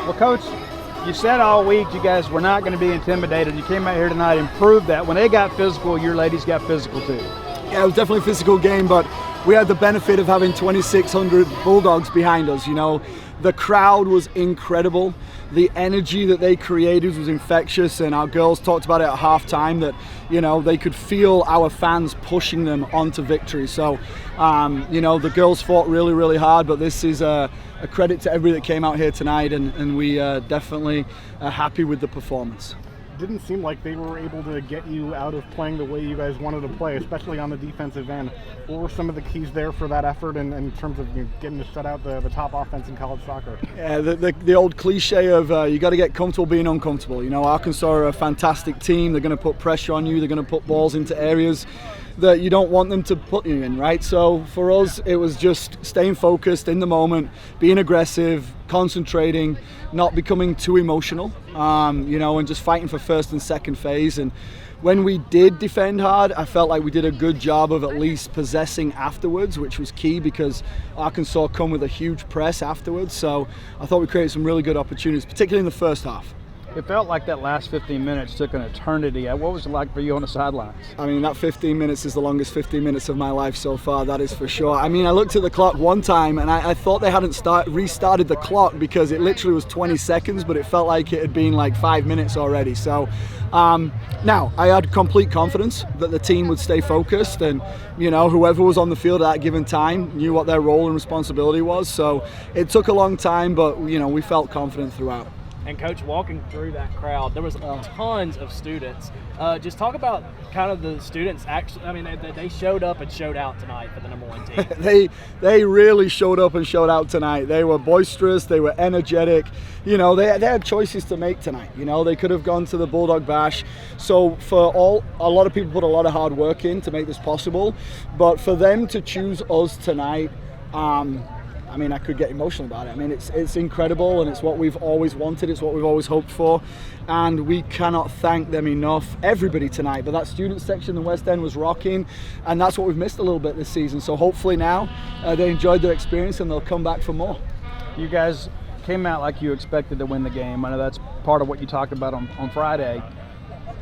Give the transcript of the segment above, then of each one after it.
Well, Coach, you said all week you guys were not going to be intimidated. You came out here tonight and proved that. When they got physical, your ladies got physical too. Yeah, it was definitely a physical game, but we had the benefit of having 2,600 Bulldogs behind us. You know, the crowd was incredible. The energy that they created was infectious, and our girls talked about it at halftime that, you know, they could feel our fans pushing them onto victory. So, you know, the girls fought really, really hard, but this is a credit to everybody that came out here tonight, and we definitely are happy with the performance. Didn't seem like they were able to get you out of playing the way you guys wanted to play, especially on the defensive end. What were some of the keys there for that effort in terms of getting to shut out the top offense in college soccer? Yeah, the old cliche of you got to get comfortable being uncomfortable. You know, Arkansas are a fantastic team. They're going to put pressure on you. They're going to put balls into areas that you don't want them to put you in, right? So for us, it was just staying focused in the moment, being aggressive, concentrating, not becoming too emotional, you know, and just fighting for first and second phase. And when we did defend hard, I felt like we did a good job of at least possessing afterwards, which was key because Arkansas come with a huge press afterwards. So I thought we created some really good opportunities, particularly in the first half. It felt like that last 15 minutes took an eternity. What was it like for you on the sidelines? I mean, that 15 minutes is the longest 15 minutes of my life so far, that is for sure. I mean, I looked at the clock one time and I thought they hadn't restarted the clock because it literally was 20 seconds, but it felt like it had been like 5 minutes already. So now, I had complete confidence that the team would stay focused, and, you know, whoever was on the field at that given time knew what their role and responsibility was. So it took a long time, but, you know, we felt confident throughout. And Coach, walking through that crowd, there was tons of students. Just talk about kind of the students. Actually, I mean, they showed up and showed out tonight for the number one team. they really showed up and showed out tonight. They were boisterous. They were energetic. You know, they had choices to make tonight. You know, they could have gone to the Bulldog Bash. So a lot of people put a lot of hard work in to make this possible. But for them to choose us tonight, I mean, I could get emotional about it. I mean, it's incredible, and it's what we've always wanted. It's what we've always hoped for, and we cannot thank them enough. Everybody tonight, but that student section in the West End was rocking, and that's what we've missed a little bit this season. So hopefully now they enjoyed their experience and they'll come back for more. You guys came out like you expected to win the game. I know that's part of what you talked about on Friday.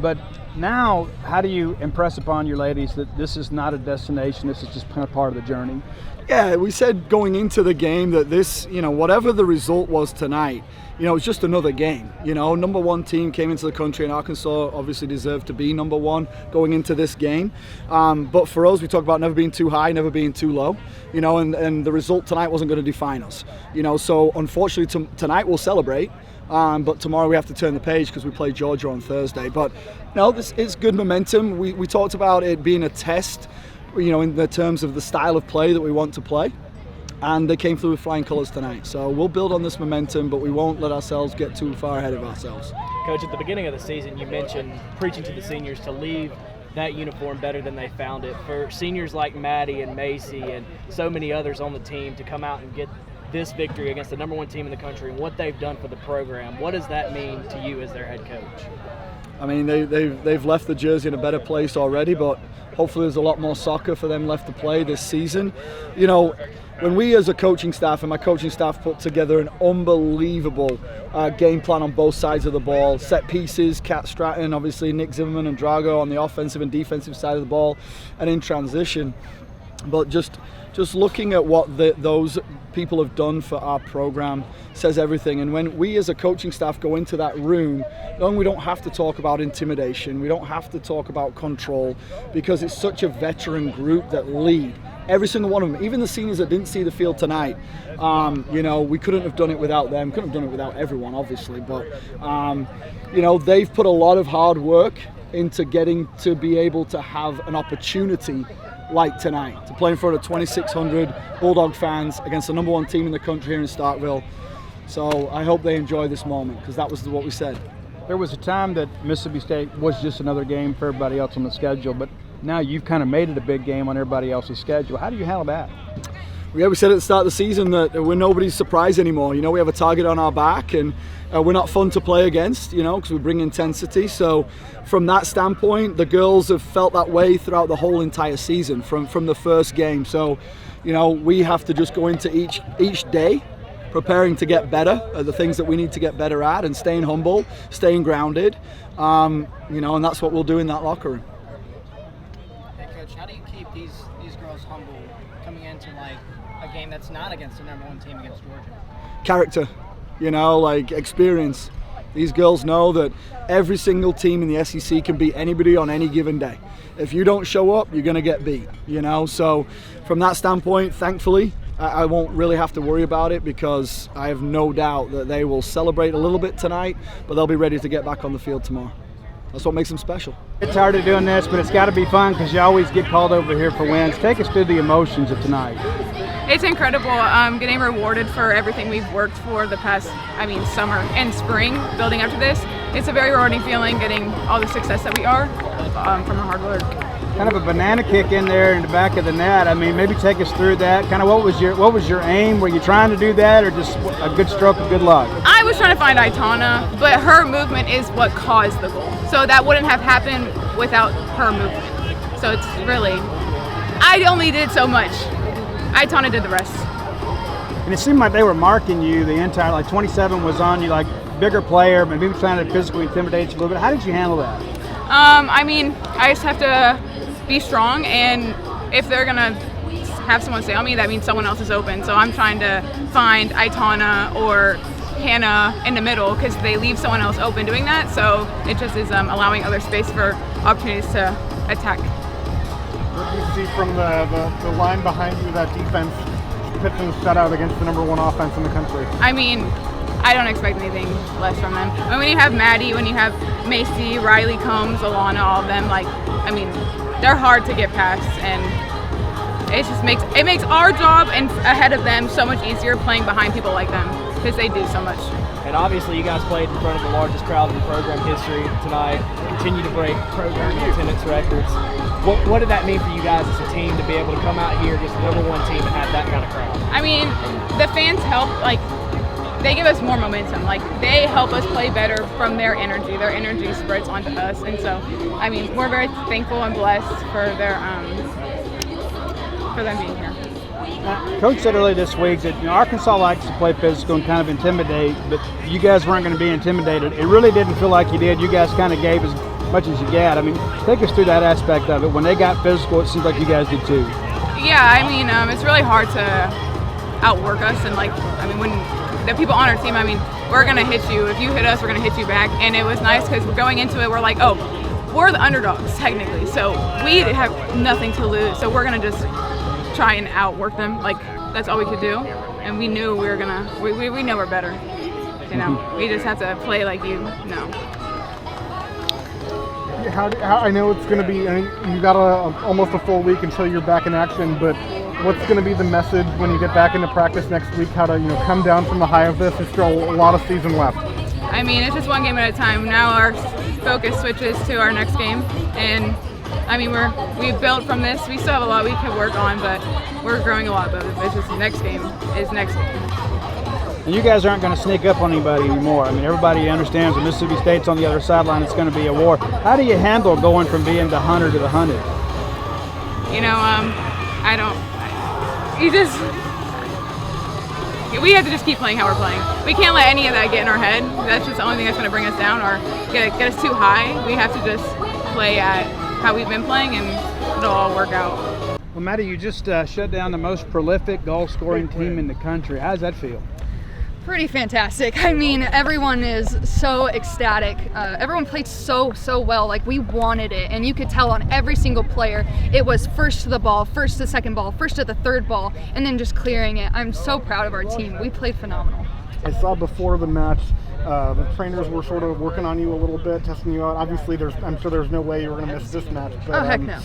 But now, how do you impress upon your ladies that this is not a destination, this is just kind of part of the journey? Yeah, we said going into the game that this, you know, whatever the result was tonight, you know, it's just another game. You know, number one team came into the country, and Arkansas obviously deserved to be number one going into this game. But for us, we talk about never being too high, never being too low. You know, and the result tonight wasn't going to define us. You know, so unfortunately tonight we'll celebrate. But tomorrow we have to turn the page because we play Georgia on Thursday. But no, this is good momentum. We talked about it being a test, you know, in the terms of the style of play that we want to play. And they came through with flying colours tonight. So we'll build on this momentum, but we won't let ourselves get too far ahead of ourselves. Coach, at the beginning of the season, you mentioned preaching to the seniors to leave that uniform better than they found it. For seniors like Maddie and Macy and so many others on the team to come out and get this victory against the number one team in the country and what they've done for the program, what does that mean to you as their head coach? I mean, they've left the jersey in a better place already, but hopefully there's a lot more soccer for them left to play this season. You know, when we as a coaching staff, and my coaching staff put together an unbelievable game plan on both sides of the ball, set pieces, Kat Stratton, obviously Nick Zimmerman and Drago on the offensive and defensive side of the ball, and in transition. But just looking at what those people have done for our program says everything. And when we as a coaching staff go into that room, we don't have to talk about intimidation, we don't have to talk about control, because it's such a veteran group that lead. Every single one of them, even the seniors that didn't see the field tonight, you know, we couldn't have done it without them, couldn't have done it without everyone, obviously. But, you know, they've put a lot of hard work into getting to be able to have an opportunity like tonight, to play in front of 2,600 Bulldog fans against the number one team in the country here in Starkville. So I hope they enjoy this moment, because that was what we said. There was a time that Mississippi State was just another game for everybody else on the schedule, but now you've kind of made it a big game on everybody else's schedule. How do you handle that? Yeah, we said at the start of the season that we're nobody's surprise anymore. You know, we have a target on our back, and we're not fun to play against, you know, because we bring intensity. So from that standpoint, the girls have felt that way throughout the whole entire season from the first game. So, you know, we have to just go into each day preparing to get better at the things that we need to get better at, and staying humble, staying grounded, and that's what we'll do in that locker room. Hey, Coach, how do you keep these girls humble coming into like a game that's not against the number 1 team against Georgia? Character, experience. These girls know that every single team in the SEC can beat anybody on any given day. If you don't show up, you're going to get beat, So from that standpoint, thankfully, I won't really have to worry about it, because I have no doubt that they will celebrate a little bit tonight, but they'll be ready to get back on the field tomorrow. That's what makes them special. It's hard to doing this, but it's got to be fun because you always get called over here for wins. Take us through the emotions of tonight. It's incredible getting rewarded for everything we've worked for the past, summer and spring building up to this. It's a very rewarding feeling getting all the success that we are from our hard work. Kind of a banana kick in there in the back of the net. Maybe take us through that. Kind of what was your aim? Were you trying to do that, or just a good stroke of good luck? I was trying to find Aitana, but her movement is what caused the goal. So that wouldn't have happened without her movement. So it's really, I only did so much. Aitana did the rest. And it seemed like they were marking you the entire, like 27 was on you, like bigger player, but maybe trying to physically intimidate you a little bit. How did you handle that? I just have to be strong, and if they're gonna have someone stay on me, that means someone else is open. So I'm trying to find Aitana or Hannah in the middle, because they leave someone else open doing that. So it just is allowing other space for opportunities to attack. What do you see from the line behind you, that defense pitching shutout against the number 1 offense in the country? I don't expect anything less from them. When you have Maddie, when you have Macy, Riley Combs, Alana, all of them, they're hard to get past, and it just makes our job and ahead of them so much easier playing behind people like them, because they do so much. And obviously you guys played in front of the largest crowd in program history tonight, continue to break program attendance records. What did that mean for you guys as a team to be able to come out here against the number 1 team and have that kind of crowd? The fans help, they give us more momentum. They help us play better from their energy. Their energy spreads onto us, and so we're very thankful and blessed for them being here. Coach said earlier this week that Arkansas likes to play physical and kind of intimidate, but you guys weren't going to be intimidated. It really didn't feel like you did. You guys kind of gave as much as you got. Take us through that aspect of it. When they got physical, it seems like you guys did too. Yeah, it's really hard to outwork us, and when the people on our team, we're going to hit you. If you hit us, we're going to hit you back. And it was nice because we're going into it, we're like, oh, we're the underdogs technically, so we have nothing to lose. So we're going to just try and outwork them. That's all we could do. And we knew we were going to, we know we're better. We just have to play like you know. How I know it's going to be, you got almost a full week until you're back in action, but what's going to be the message when you get back into practice next week? How to come down from the high of this? There's still a lot of season left. It's just one game at a time. Now our focus switches to our next game, and we've built from this. We still have a lot we can work on, but we're growing a lot. But it's just next game is next game. And you guys aren't going to sneak up on anybody anymore. Everybody understands that Mississippi State's on the other sideline. It's going to be a war. How do you handle going from being the hunter to the hunted? We have to just keep playing how we're playing. We can't let any of that get in our head. That's just the only thing that's going to bring us down or get us too high. We have to just play at how we've been playing, and it'll all work out. Well, Maddie, you just shut down the most prolific goal-scoring team in the country. How does that feel? Pretty fantastic. Everyone is so ecstatic. Everyone played so well. We wanted it, and you could tell on every single player. It was first to the ball, first to the second ball, first to the third ball, and then just clearing it. I'm so proud of our team. We played phenomenal. I saw before the match, the trainers were sort of working on you a little bit, testing you out. Obviously, I'm sure there's no way you were going to miss this match. But, heck no.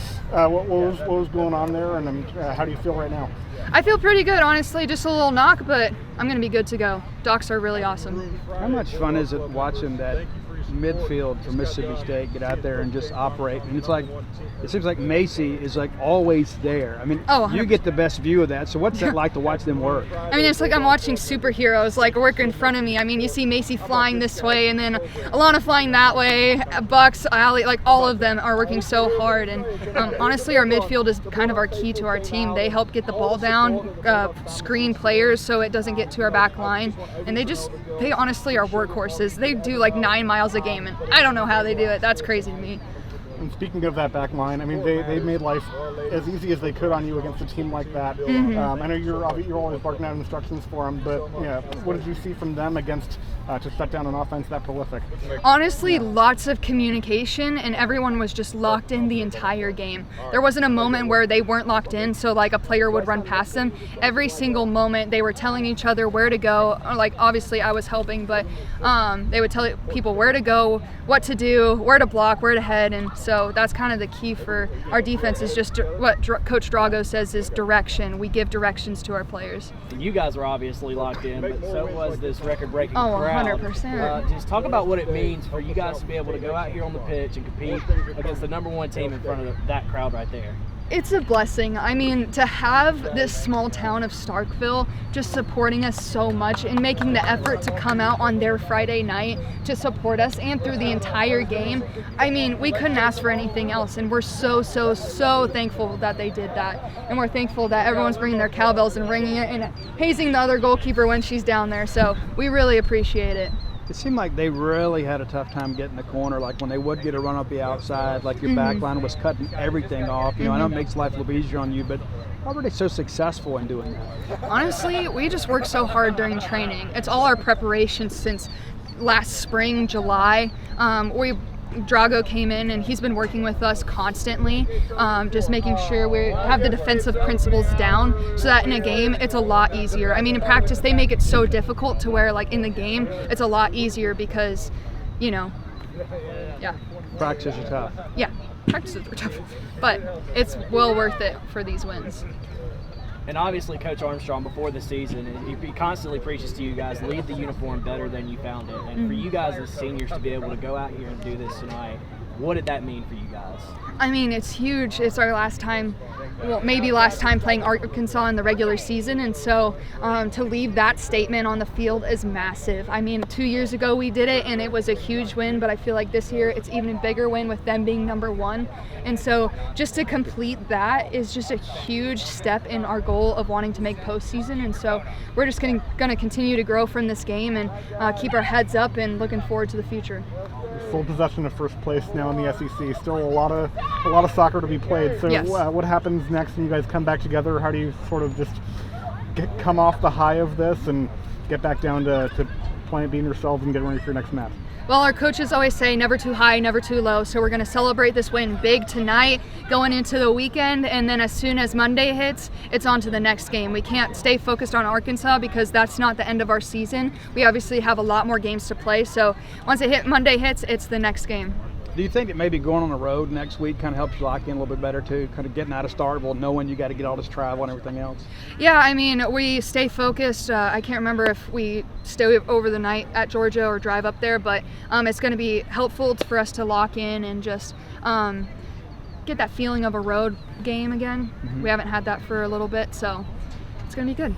What was going on there, and how do you feel right now? I feel pretty good, honestly. Just a little knock, but I'm going to be good to go. Docs are really awesome. How much fun is it watching that midfield for Mississippi State get out there and just operate. And it's like, it seems like Macy is like always there. I mean, Oh, you get the best view of that. So what's that like to watch them work? I mean, it's like I'm watching superheroes like work in front of me. I mean, you see Macy flying this way and then Alana flying that way, Bucks, Allie, like all of them are working so hard. And honestly, our midfield is kind of our key to our team. They help get the ball down, screen players so it doesn't get to our back line. And they honestly are workhorses. They do like 9 miles a game, and I don't know how they do it. That's crazy to me. And speaking of that back line, I mean, they made life as easy as they could on you against a team like that. I know you're always barking out instructions for them, but yeah, what did you see from them against to shut down an offense that prolific? Honestly, lots of communication, and everyone was just locked in the entire game. There wasn't a moment where they weren't locked in, so like a player would run past them. Every single moment they were telling each other where to go. Like obviously I was helping, but they would tell people where to go, what to do, where to block, where to head, and so that's kind of the key for our defense is just what Coach Drago says is direction. We give directions to our players. You guys were obviously locked in, but so was this record-breaking Oh, crowd. 100%. Just talk about what it means for you guys to be able to go out here on the pitch and compete against the #1 team in front of that crowd right there. It's a blessing. I mean, to have this small town of Starkville just supporting us so much and making the effort to come out on their Friday night to support us and through the entire game, I mean, we couldn't ask for anything else, and we're so thankful that they did that. And we're thankful that everyone's bringing their cowbells and ringing it and hazing the other goalkeeper when she's down there, so we really appreciate it. It seemed like they really had a tough time getting the corner. Like when they would get a run up the outside, like your back line was cutting everything off. You know, I know it makes life a little bit easier on you, but how were they so successful in doing that? Honestly, we just work so hard during training. It's all our preparation since last spring, July. Drago came in and he's been working with us constantly, just making sure we have the defensive principles down so that in a game it's a lot easier. I mean, in practice they make it so difficult to where like in the game it's a lot easier because, you know, yeah. Practices are tough. Yeah, practices are tough, but it's well worth it for these wins. And obviously, Coach Armstrong, before the season, he constantly preaches to you guys, leave the uniform better than you found it. And for you guys as seniors to be able to go out here and do this tonight, what did that mean for you guys? I mean, it's huge. It's our last time, well, maybe last time playing Arkansas in the regular season, and so to leave that statement on the field is massive. I mean, 2 years ago we did it, and it was a huge win, but I feel like this year it's even a bigger win with them being #1. And so just to complete that is just a huge step in our goal of wanting to make postseason, and so we're just going to continue to grow from this game and keep our heads up and looking forward to the future. Full possession of first place now in the SEC. Still a lot of soccer to be played. So Yes. what happens next when you guys come back together? How do you sort of just come off the high of this and get back down to playing, being yourselves and getting ready for your next match? Well, our coaches always say never too high, never too low, so we're going to celebrate this win big tonight, going into the weekend, and then as soon as Monday hits, it's on to the next game. We can't stay focused on Arkansas because that's not the end of our season. We obviously have a lot more games to play, so once Monday hits, it's the next game. Do you think that maybe going on the road next week kind of helps you lock in a little bit better too, kind of getting out of Starkville, knowing you got to get all this travel and everything else? Yeah, I mean, we stay focused. I can't remember if we stay over the night at Georgia or drive up there, but it's going to be helpful for us to lock in and just get that feeling of a road game again. We haven't had that for a little bit, so it's going to be good.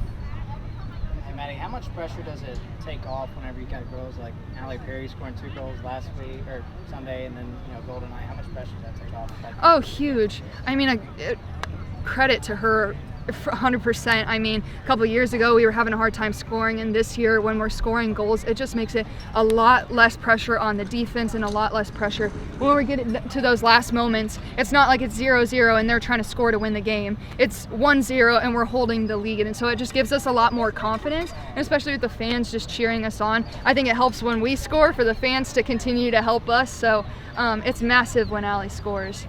Hey, Maddie, how much pressure does it take off whenever you got girls like Allie Perry scoring 2 goals last week or Sunday, and then Golden Knight? How much pressure does that take off? Oh, huge. I mean, credit to her 100%. I mean, a couple of years ago we were having a hard time scoring, and this year when we're scoring goals, it just makes it a lot less pressure on the defense and a lot less pressure when we get to those last moments. It's not like it's 0-0 and they're trying to score to win the game. It's 1-0 and we're holding the lead, and so it just gives us a lot more confidence, and especially with the fans just cheering us on. I think it helps when we score for the fans to continue to help us, so it's massive when Allie scores.